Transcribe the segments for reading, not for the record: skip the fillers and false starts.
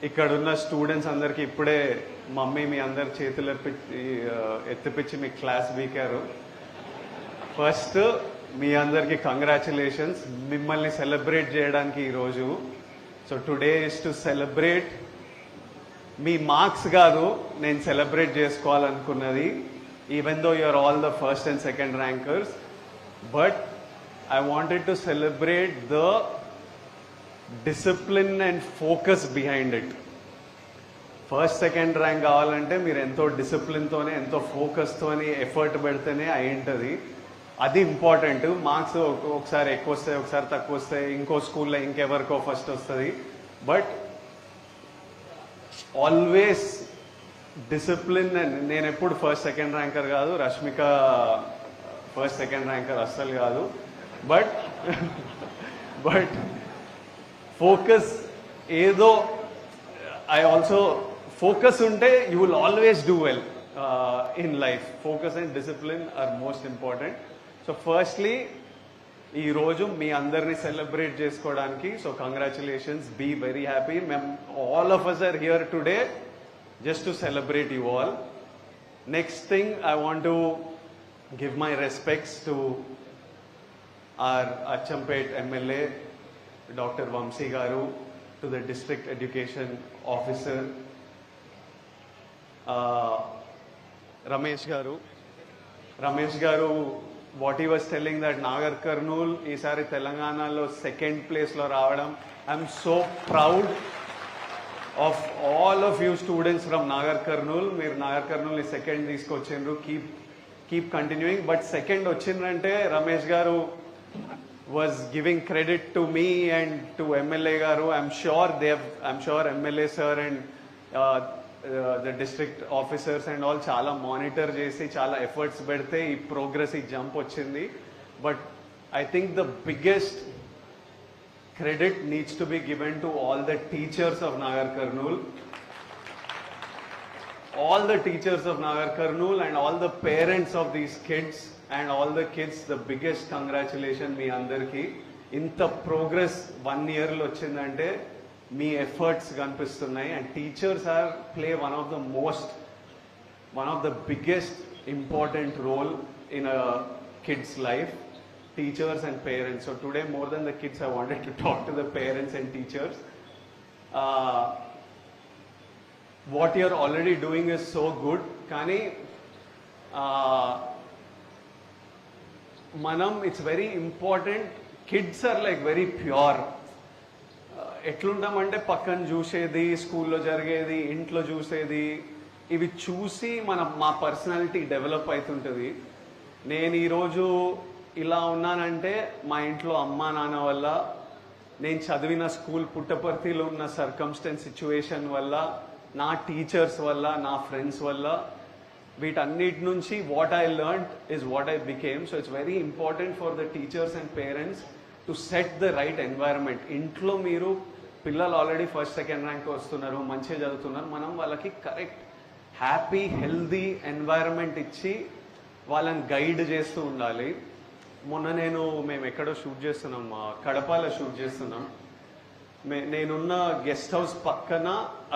ఇక్కడున్న స్టూడెంట్స్ అందరికి ఇప్పుడే మమ్మీ మీ అందరి చేతులు ఎత్తిపించి మీ క్లాస్ వీకారు. ఫస్ట్ మీ అందరికి కంగ్రాచులేషన్స్, మిమ్మల్ని సెలబ్రేట్ చేయడానికి ఈరోజు. So today is to celebrate. మీ మార్క్స్ కాదు నేను సెలబ్రేట్ చేసుకోవాలనుకున్నది, even though you're all the first and second rankers, but I wanted to celebrate the discipline and focus behind it. First second rank కావాలంటే మీరు ఎంతో డిసిప్లిన్తోనే ఎంతో ఫోకస్తోని ఎఫర్ట్ పెడితేనే అయి ఉంటుంది. అది ఇంపార్టెంట్. మార్క్స్ ఒకసారి ఎక్కువ వస్తాయి, ఒకసారి తక్కువ వస్తాయి, ఇంకో స్కూల్లో ఇంకెవరికో ఫస్ట్ వస్తుంది, బట్ ఆల్వేస్ డిసిప్లిన్. నేను ఎప్పుడు ఫస్ట్ సెకండ్ ర్యాంకర్ కాదు, రష్మిక ఫస్ట్ సెకండ్ ర్యాంకర్ అస్సలు కాదు, బట్ ఫోకస్ ఏదో ఐ ఆల్సో ఫోకస్ ఉంటే you will always do well in life. Focus and discipline are most important. So firstly ఈరోజు మీ అందరినీ సెలబ్రేట్ చేసుకోవడానికి, so congratulations, be very happy. All of us are here today just to celebrate you all. Next thing, I want to give my respects to our Achampet MLA, Dr. Vamsi Garu, to the District Education Officer, Ramesh Garu, what he was telling that Nagar Kurnool ఈసారి తెలంగాణలో second ప్లేస్లో రావడం, I'm so proud of all of you students from Nagar Kurnool. మీరు నాగర్ కర్నూల్ ని second తీసుకొచ్చిండ్రు. Keep continuing. But second వచ్చిందంటే రమేష్ గారు was giving credit to me and to MLA గారు. I'm sure MLA sir and the district officers and all చాలా monitor చేసి చాలా efforts పెడితే ఈ ప్రోగ్రెస్, ఈ జంప్ వచ్చింది. But I think the biggest credit needs to be given to all the teachers of Nagar Kurnool. All the teachers of Nagar Kurnool and all the parents of these kids and all the kids, the biggest congratulations మీ అందరికి. ఇంత progress 1 year లో వచ్చిందంటే మీ efforts కనిపిస్తున్నాయి. And teachers play one of the biggest important role in a kid's life. Teachers and parents. So today, more than the kids, I wanted to talk to the parents and teachers. What you're already doing is so good. Kani, it's very important. Kids are like very pure. ఎట్లుంటామంటే పక్కన చూసేది, స్కూల్లో జరిగేది, ఇంట్లో చూసేది, ఇవి చూసి మా personality develop అవుతుంటుంది. నేను ఈరోజు ఇలా ఉన్నానంటే మా ఇంట్లో అమ్మా నాన్న వల్ల, నేను చదివిన స్కూల్ పుట్టపర్తిలో ఉన్న సర్కమ్స్టెన్స్ సిచ్యువేషన్ వల్ల, నా టీచర్స్ వల్ల, నా ఫ్రెండ్స్ వల్ల, వీటన్నిటి నుంచి what I learned is what I became. So it's very important for the teachers and parents to set the right environment. ఇంట్లో మీరు పిల్లలు ఆల్రెడీ ఫస్ట్ సెకండ్ ర్యాంక్ వస్తున్నారు, మంచిగా చదువుతున్నారు, మనం వాళ్ళకి కరెక్ట్ హ్యాపీ హెల్దీ ఎన్వైరన్మెంట్ ఇచ్చి వాళ్ళని గైడ్ చేస్తూ ఉండాలి. మొన్న మేము ఎక్కడో షూట్ చేస్తున్నాం, కడపలో షూట్ చేస్తున్నాం. నేనున్న గెస్ట్ హౌస్ పక్కన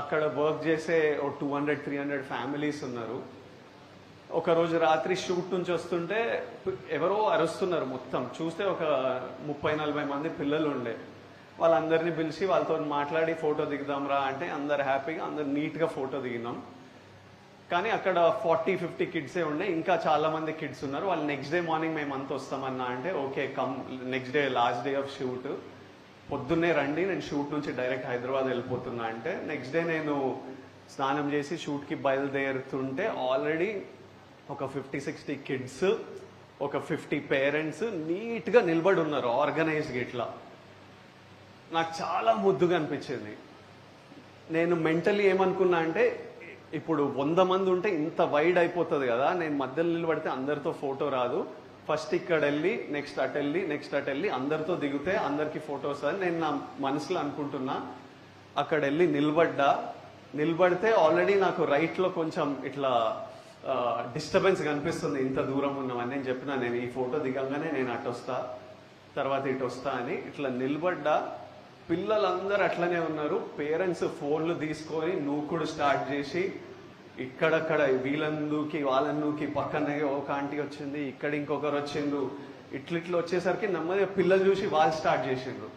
అక్కడ వర్క్ చేసే 200-300 ఫ్యామిలీస్ ఉన్నారు. ఒకరోజు రాత్రి షూట్ నుంచి వస్తుంటే ఎవరో అరుస్తున్నారు. మొత్తం చూస్తే ఒక 30-40 మంది పిల్లలు ఉండే. వాళ్ళందరినీ పిలిచి వాళ్ళతో మాట్లాడి ఫోటో దిగుదాంరా అంటే అందరు హ్యాపీగా, అందరు నీట్గా ఫోటో దిగినాం. కానీ అక్కడ 40-50 కిడ్సే ఉండే, ఇంకా చాలా మంది కిడ్స్ ఉన్నారు. వాళ్ళు నెక్స్ట్ డే మార్నింగ్ మేము అంతా వస్తామన్నా అంటే okay come, next day last day of shoot, పొద్దున్నే రండి, నేను షూట్ నుంచి డైరెక్ట్ హైదరాబాద్ వెళ్ళిపోతున్నా అంటే నెక్స్ట్ డే నేను స్నానం చేసి షూట్కి బయలుదేరుతుంటే ఆల్రెడీ ఒక 50-60 కిడ్స్, ఒక 50 పేరెంట్స్ నీట్గా నిలబడి ఉన్నారు ఆర్గనైజ్గా. ఇట్లా నాకు చాలా ముద్దుగా అనిపించింది. నేను మెంటలీ ఏమనుకున్నా అంటే ఇప్పుడు 100 మంది ఉంటే ఇంత వైడ్ అయిపోతుంది కదా, నేను మధ్యలో నిలబడితే అందరితో ఫోటో రాదు, ఫస్ట్ ఇక్కడ వెళ్ళి నెక్స్ట్ అటు వెళ్ళి అందరితో దిగితే అందరికి ఫోటోస్ అని నేను నా మనసులో అనుకుంటున్నా. అక్కడ వెళ్ళి నిలబడితే ఆల్రెడీ నాకు రైట్లో కొంచెం ఇట్లా డిస్టర్బెన్స్ కనిపిస్తుంది, ఇంత దూరం ఉన్నామని. నేను చెప్పినా నేను ఈ ఫోటో దిగంగానే నేను అటు వస్తా, తర్వాత ఇటు వస్తా అని. ఇట్లా నిలబడ్డా పిల్లలందరూ అట్లనే ఉన్నారు. పేరెంట్స్ ఫోన్లు తీసుకొని నూకుడు స్టార్ట్ చేసి ఇక్కడక్కడ వీళ్ళందుకి వాళ్ళందుకి పక్కనే ఒక ఆంటీ వచ్చింది, ఇక్కడ ఇంకొకరు వచ్చిండ్రు, ఇట్లిట్లు వచ్చేసరికి నెమ్మదిగా పిల్లలు చూసి వాళ్ళు స్టార్ట్ చేసిండ్రు.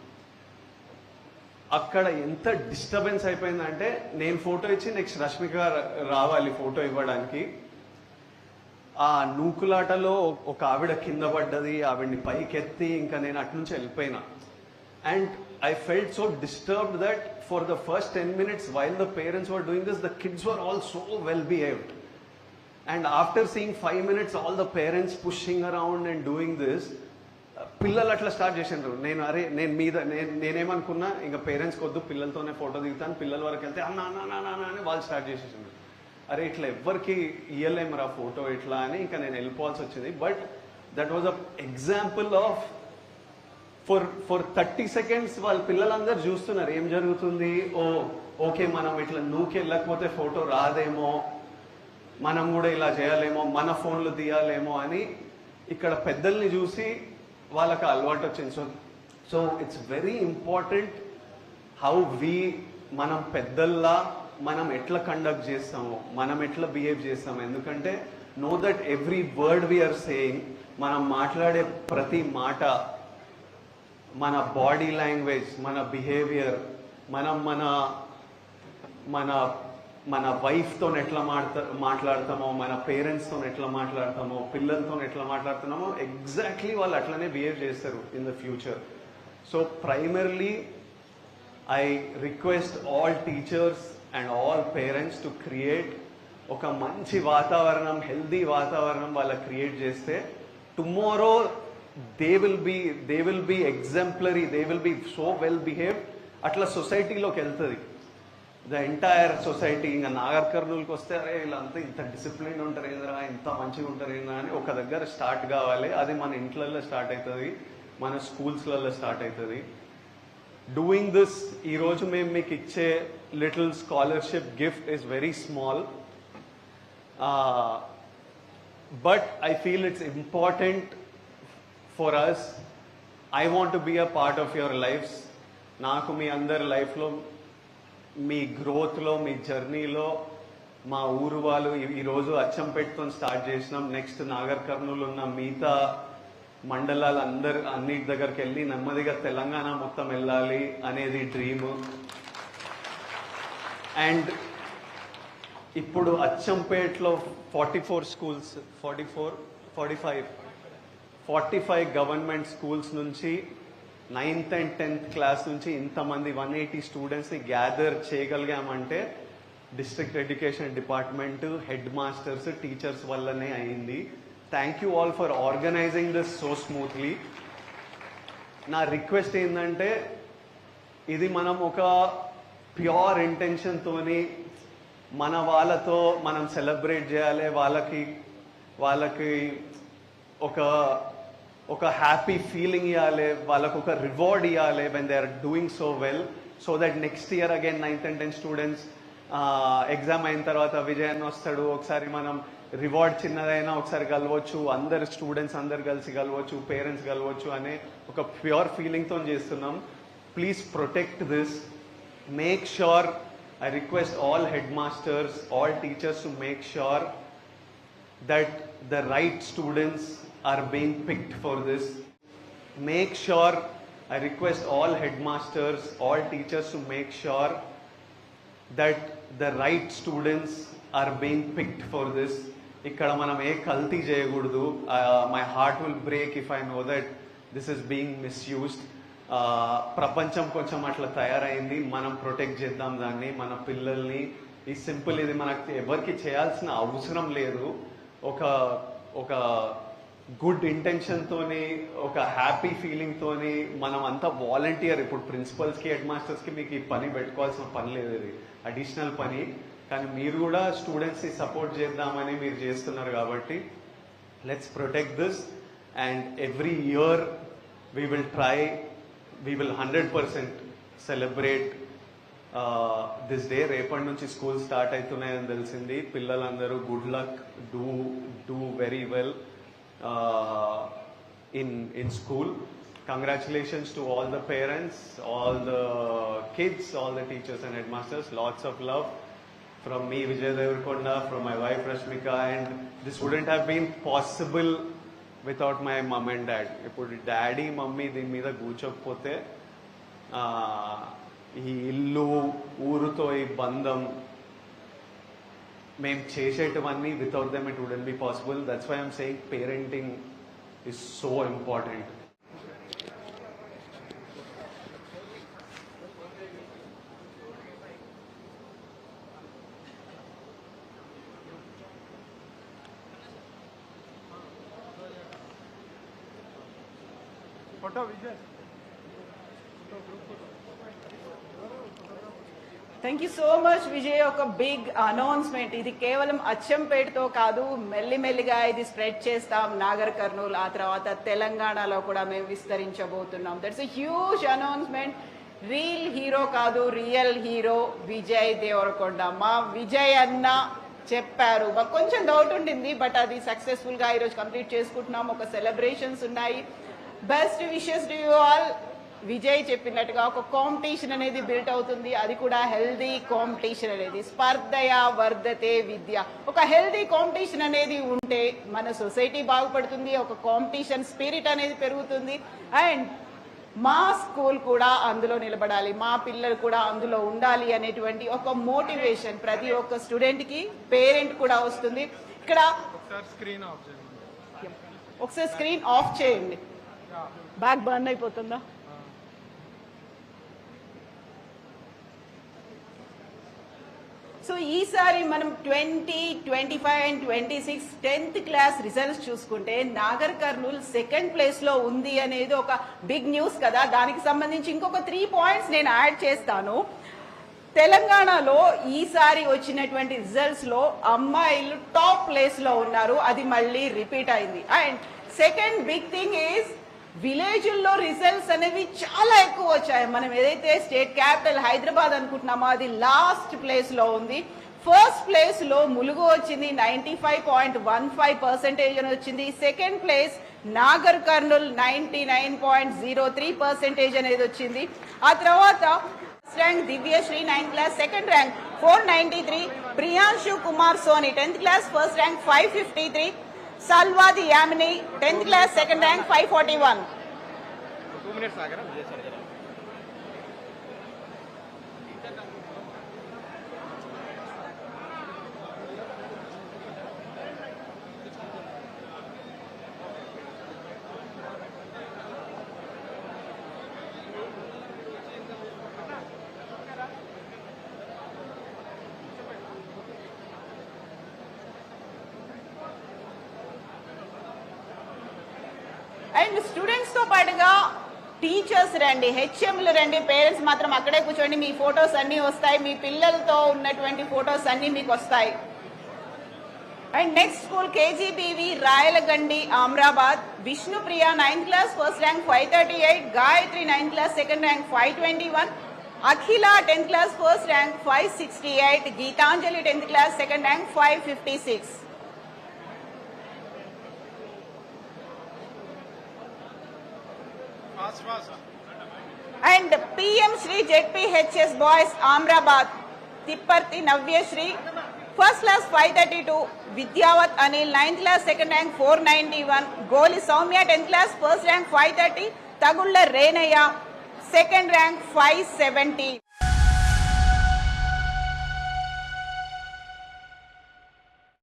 అక్కడ ఎంత డిస్టర్బెన్స్ అయిపోయిందంటే నేను ఫోటో ఇచ్చి నెక్స్ట్ రష్మిక రావాలి ఫోటో ఇవ్వడానికి. ఆ నూకులాటలో ఒక ఆవిడ కింద పడ్డది, ఆవిడ్ని పైకెత్తి ఇంకా నేను అటు నుంచి వెళ్ళిపోయినా. And I felt so disturbed that for the first 10 minutes while the parents were doing this, the kids were all so well behaved. And after seeing 5 minutes, all the parents pushing around and doing this, పిల్లలు అట్లా start చేసిండ్రు. నేనేమనుకున్నా ఇంకా parents కొద్దు పిల్లలతోనే photo దిగుతాను, పిల్లల వరకు వెళ్తే అన్న అన్న అన్న అన్న అని వాళ్ళు స్టార్ట్ చేసేసిండ్రు. అరే ఇట్లా ఎవ్వరికి ఇయ్యలేమురా ఫోటో ఇట్లా అని ఇంకా నేను వెళ్ళిపోవాల్సి వచ్చింది. But that was a example of for 30 seconds వాళ్ళ పిల్లలందరూ చూస్తున్నారు ఏం జరుగుతుంది. ఓకే మనం ఇట్లా వెళ్ళకపోతే ఫోటో రాదేమో, మనం కూడా ఇలా చేయాలేమో, మన ఫోన్లు తీయాలేమో అని ఇక్కడ పెద్దల్ని చూసి వాళ్ళకి అలవాటు వచ్చింది. So it's very important how మనం పెద్దల్లా మనం ఎట్లా కండక్ట్ చేస్తామో, మనం ఎట్లా బిహేవ్ చేస్తామో. ఎందుకంటే know that every word we are saying, మనం మాట్లాడే ప్రతి మాట, మన బాడీ లాంగ్వేజ్, మన బిహేవియర్, మనం మన మన మన వైఫ్తో ఎట్లా మాట్లాడతామో, మన పేరెంట్స్తో ఎట్లా మాట్లాడతామో, పిల్లలతో ఎట్లా మాట్లాడుతున్నామో ఎగ్జాక్ట్లీ వాళ్ళు అట్లనే బిహేవ్ చేస్తారు in the future. So primarily I request all teachers and all parents to create ఒక మంచి వాతావరణం, హెల్దీ వాతావరణం వాళ్ళకి క్రియేట్ చేస్తే tomorrow they will be exemplary, they will be so well behaved. అట్లా సొసైటీలోకి వెళ్తుంది ద ఎంటైర్ సొసైటీ. ఇంకా నాగర్ కర్నూలుకి వస్తే అరే వీళ్ళంతా ఇంత డిసిప్లిన్ ఉంటారు ఏంద్రా, ఇంత మంచిగా ఉంటారు ఏంద్రా అని ఒక దగ్గర స్టార్ట్ కావాలి. అది మన ఇంట్లలో స్టార్ట్ అవుతుంది, మన స్కూల్స్లలో స్టార్ట్ అవుతుంది. డూయింగ్ దిస్ ఈరోజు మేము మీకు ఇచ్చే little scholarship gift is very small, but I feel it's important for us. I want to be a part of your lives. నాకు మీ అందరి లైఫ్లో, మీ గ్రోత్లో, మీ జర్నీలో మా ఊరు వాళ్ళు ఈరోజు అచ్చంపేటతో స్టార్ట్ చేసినాం. నెక్స్ట్ నాగర్ కర్నూలు ఉన్న మిగతా మండలాలు అన్నిటి దగ్గరికి వెళ్ళి నెమ్మదిగా తెలంగాణ మొత్తం వెళ్ళాలి అనేది డ్రీమ్. అండ్ ఇప్పుడు అచ్చంపేటలో 44 స్కూల్స్, 45 గవర్నమెంట్ స్కూల్స్ నుంచి 9th and 10th క్లాస్ నుంచి ఇంతమంది 180 స్టూడెంట్స్ని గ్యాదర్ చేయగలిగామంటే district education department, head masters, teachers వల్లనే అయింది. Thank you all for organizing this so smoothly. నా రిక్వెస్ట్ ఏంటంటే ఇది మనం ఒక ప్యూర్ ఇంటెన్షన్తోని మన వాళ్ళతో మనం సెలబ్రేట్ చేయాలి, వాళ్ళకి ఒక హ్యాపీ ఫీలింగ్ ఇవ్వాలి, వాళ్ళకు ఒక రివార్డ్ ఇవ్వాలి when they are doing so well. So that next year again 9th and 10th students exam అయిన తర్వాత విజయన్ వస్తాడు, ఒకసారి మనం రివార్డ్ చిన్నదైనా ఒకసారి కలవచ్చు, అందరు స్టూడెంట్స్ అందరు కలిసి కలవచ్చు, పేరెంట్స్ కలవచ్చు అనే ఒక ప్యూర్ ఫీలింగ్తో చేస్తున్నాం. Please protect this. Make sure, I request all head masters, all teachers to make sure that the right students are being picked for this. Make sure, I request all headmasters, all teachers to make sure that the right students are being picked for this. ఇక్కడ మనం ఏ కల్తీ చేయకూడదు. My heart will break if I know that this is being misused. ప్రపంచం కొంచెం అట్లా తయారైంది, మనం protect చేద్దాం దాన్ని, మన పిల్లల్ని. ఈ సింపుల్, ఇది మనకి ఎవరికి చేయాల్సిన అవసరం లేదు. ఒక గుడ్ ఇంటెన్షన్తోని, ఒక హ్యాపీ ఫీలింగ్తోని మనం అంతా వాలంటీర్. ఇప్పుడు ప్రిన్సిపల్స్కి, హెడ్ మాస్టర్స్కి మీకు ఈ పని పెట్టుకోవాల్సిన పని లేదు, ఇది అడిషనల్ పని. కానీ మీరు కూడా స్టూడెంట్స్ని సపోర్ట్ చేద్దామని మీరు చేస్తున్నారు కాబట్టి let's protect this. And every year we will 100% celebrate this day. రేపటి నుంచి స్కూల్ స్టార్ట్ అవుతున్నాయని తెలిసింది. పిల్లలందరూ good luck, do very well in school. congratulations to all the parents, all the kids, all the teachers and headmasters. Lots of love from me, Vijay Devarkonda, from my wife Rashmika, and this wouldn't have been possible without my mom and dad. ఇప్పుడు daddy mummy దీని మీద కూర్చోకపోతే ఈ ఇల్లు ఊరుతో ఈ బంధం మేము చేసేటివన్నీ without them it wouldn't be possible. That's why I'm saying parenting is so important. Thank you so much Vijay. ఒక బిగ్ అనౌన్స్మెంట్. ఇది కేవలం అచ్చంపేటతో కాదు, మెల్లిమెల్లిగా ఇది స్ప్రెడ్ చేస్తాం నాగర్ కర్నూల్, ఆ తర్వాత తెలంగాణలో కూడా మేము విస్తరించబోతున్నాం. That's a huge announcement. Reel hero కాదు, రియల్ హీరో విజయ్ దేవరకొండ. మా విజయ్ అన్న చెప్పారు. మాకు కొంచెం డౌట్ ఉండింది, బట్ అది సక్సెస్ఫుల్ గా ఈరోజు కంప్లీట్ చేసుకుంటున్నాం. ఒక సెలబ్రేషన్స్ ఉన్నాయి. Best wishes to you all. Vijay చెప్పినట్టుగా ఒక కాంపిటీషన్ అనేది బిల్ట్ అవుతుంది, అది కూడా హెల్దీ కాంపిటీషన్ అనేది. స్పర్ధయ వర్ధతే విద్య. ఒక హెల్దీ కాంపిటీషన్ అనేది ఉంటే మన సొసైటీ బాగుపడుతుంది, ఒక కాంపిటీషన్ స్పిరిట్ అనేది పెరుగుతుంది. అండ్ మా స్కూల్ కూడా అందులో నిలబడాలి, మా పిల్లలు కూడా అందులో ఉండాలి అనేటువంటి ఒక మోటివేషన్ ప్రతి ఒక్క స్టూడెంట్ కి, పేరెంట్ కూడా వస్తుంది. ఇక్కడ ఒకసారి స్క్రీన్ ఆఫ్ చేయండి. బ్యాక్ బర్న్ అయిపోతుందా? సో ఈసారి మనం 2025 అండ్ 26 10th క్లాస్ రిజల్ట్స్ చూసుకుంటే నాగర్ కర్నూల్ సెకండ్ ప్లేస్ లో ఉంది అనేది ఒక బిగ్ న్యూస్ కదా. దానికి సంబంధించి ఇంకొక 3 పాయింట్స్ నేను యాడ్ చేస్తాను. తెలంగాణలో ఈసారి వచ్చినటువంటి రిజల్ట్స్ లో అమ్మాయిలు టాప్ ప్లేస్ లో ఉన్నారు, అది మళ్ళీ రిపీట్ అయింది. And second big thing is విలేజ్ల్లో రిజల్ట్స్ అనేవి చాలా ఎక్కువ వచ్చాయి. మనం ఏదైతే స్టేట్ క్యాపిటల్ హైదరాబాద్ అనుకుంటున్నామో అది లాస్ట్ ప్లేస్ లో ఉంది. ఫస్ట్ ప్లేస్ లో ములుగు వచ్చింది, 95.15% అని వచ్చింది. సెకండ్ ప్లేస్ నాగర్ కర్నూల్ 99.03% అనేది వచ్చింది. ఆ తర్వాత first rank Divyashree 9th class, second rank 493. Priyanshu Kumar Soni 10th class, first rank 553. Salwadi Yamini 10th class, second rank 541. 2 minutes agara Vijay sir. And students తో పాటుగా టీచర్స్ రండి, హెచ్ఎంలు రండి, పేరెంట్స్ మాత్రం అక్కడే కూర్చోండి. మీ ఫొటోస్ అన్ని వస్తాయి, మీ పిల్లలతో ఉన్నటువంటి ఫొటోస్ అన్ని మీకు వస్తాయి. And next school KGBV Rayalagandi Amrabad. Vishnupriya 9th class, first rank 538. Gayatri 9th class, second rank 521. Akhila 10th class, first rank 568. Geetanjali 10th class, second rank 556. And PM Shri ZPHS boys Amrabad. Tipparthi Navyasri first class 532. Vidyavath Anil 9th class, second rank 491. Goli Soumya 10th class, first rank 530. Thagulla Renayya second rank 570.